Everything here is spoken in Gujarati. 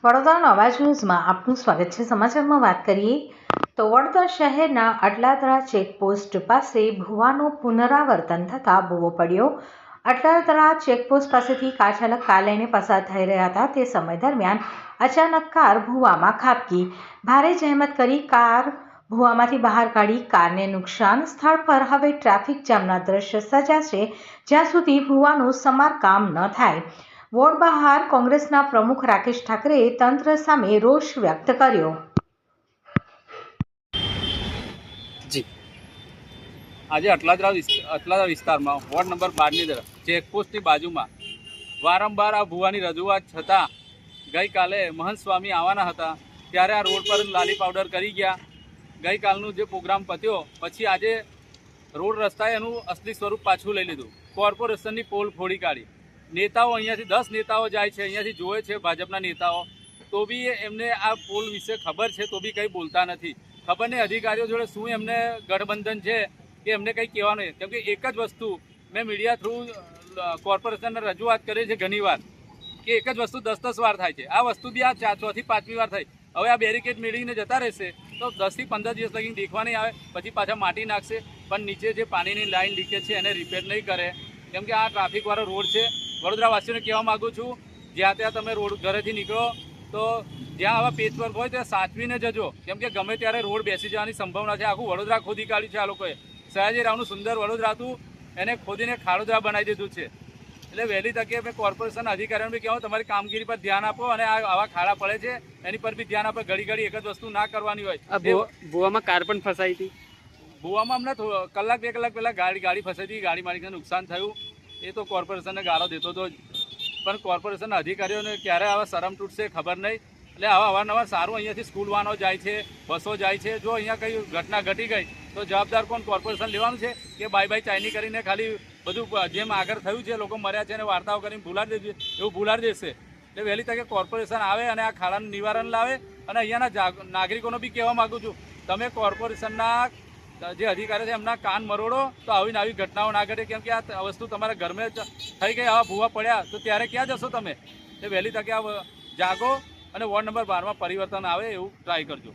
વડોદરાનો અવાજ ન્યૂઝમાં આપનું સ્વાગત છે। સમાચારમાં વાત કરીએ તો વડોદરા શહેરના અટલાદરા ચેકપોસ્ટ પાસે ભૂવાનું પુનરાવર્તન થતાં ભૂવો પડ્યો। અટલાદરા ચેકપોસ્ટ પાસેથી કાર ચાલક કાર લઈને પસાર થઈ રહ્યા હતા। તે સમય દરમિયાન અચાનક કાર ભૂવામાં ખાબકી। ભારે જહેમત કરી કાર ભૂવામાંથી બહાર કાઢી કારને નુકસાન સ્થળ પર હવે ટ્રાફિક જામના દ્રશ્ય સર્જાશે જ્યાં સુધી ભૂવાનું સમારકામ ન થાય। વોર્ડ બહાર કોંગ્રેસના પ્રમુખ રાકેશ ઠાકરેએ તંત્ર સામે રોષ વ્યક્ત કર્યો। આજે અટલાદરા વિસ્તારમાં વોર્ડ નંબર 12 ની ચેકપોસ્ટની બાજુમાં વારંવાર આ ભૂવાની રજૂઆત છતાં ગઈકાલે મહંત સ્વામી આવવાના હતા ત્યારે આ રોડ પર લાલી પાવડર કરી ગયા। ગઈકાલનું જે પ્રોગ્રામ પત્યો પછી આજે રોડ રસ્તાએ એનું અસલી સ્વરૂપ પાછું લઈ લીધું। કોર્પોરેશનની પોલ ફોડી કાઢી। નેતાઓ અહીંયાથી 10 નેતાઓ જાય છે, અહીંયાથી જોવે છે ભાજપના નેતાઓ, તો બી એમને આ પોલ વિશે ખબર છે તો બી કંઈ બોલતા નથી। ખબર નહીં અધિકારીઓ જોડે શું એમને ગઠબંધન છે કે એમને કંઈ કહેવાનું નહીં, કેમ કે એક જ વસ્તુ મેં મીડિયા થ્રુ કોર્પોરેશનને રજૂઆત કરી છે ઘણીવાર કે એક જ વસ્તુ 10 વાર થાય છે। આ વસ્તુ બી આ 4 થી 5મી વાર થઈ। હવે આ બેરિકેડ મેળવીને જતા રહેશે તો 10 થી 15 દિવસ લગી દેખવા નહીં આવે, પછી પાછા માટી નાખશે પણ નીચે જે પાણીની લાઈન લીકેજ છે એને રિપેર નહીં કરે, કેમ કે આ ટ્રાફિકવાળો રોડ છે। વડોદરાવાસીઓને કહેવા માગું છું, જ્યાં ત્યાં તમે રોડ ઘરેથી નીકળો તો જ્યાં આવા પેચવર્ક હોય ત્યાં સાચવીને જજો, કેમ કે ગમે ત્યારે રોડ બેસી જવાની સંભાવના છે। આખું વડોદરા ખોદી કાઢ્યું છે આ લોકોએ। સયાજીરાવનું સુંદર વડોદરા હતું એને ખોદીને ખાડોદરા બનાવી દીધું છે। એટલે વહેલી તકે અમે કોર્પોરેશન અધિકારીઓને બી કહેવું તમારી કામગીરી પર ધ્યાન આપો અને આવા ખાડા પડે છે એની પર બી ધ્યાન આપો। ઘડી એક જ વસ્તુ ના કરવાની હોય। ભૂવામાં કાર પણ ફસાઈ હતી। ભૂવામાં અમને કલાક 2 કલાક પહેલાં ગાડી ફસાઈ હતી, ગાડી માલિકને નુકસાન થયું। એ તો કોર્પોરેશનને ગાળો દેતો હતો જ, પણ કોર્પોરેશનના અધિકારીઓને ક્યારે આવા શરમ તૂટશે ખબર નહીં। એટલે આવા અવારનવાર સારું અહીંયાથી સ્કૂલ વાહનો જાય છે, બસો જાય છે, જો અહીંયા કંઈ ઘટના ઘટી ગઈ તો જવાબદાર કોણ? કોર્પોરેશન લેવાનું છે કે બાય ચાઇની કરીને ખાલી બધું જેમ આગળ થયું છે લોકો મર્યા છે અને વાર્તાઓ કરીને ભૂલાડી દેશે એવું ભૂલાડી દેશે। એટલે વહેલી તકે કોર્પોરેશન આવે અને આ ખાડાનું નિવારણ લાવે। અને અહીંયાના નાગરિકોને બી કહેવા માગું છું, તમે કોર્પોરેશનના જે અધિકારી છે એમના કાન મરોડો તો આવી ઘટનાઓ ના ઘટે, કેમ કે આ વસ્તુ તમારા ઘરમાં થઈ ગઈ, આવા ભૂવા પડ્યા તો ત્યારે ક્યાં જશો તમે? એ વહેલી તકે આ જાગો અને વોર્ડ નંબર 12માં પરિવર્તન આવે એવું ટ્રાય કરજો।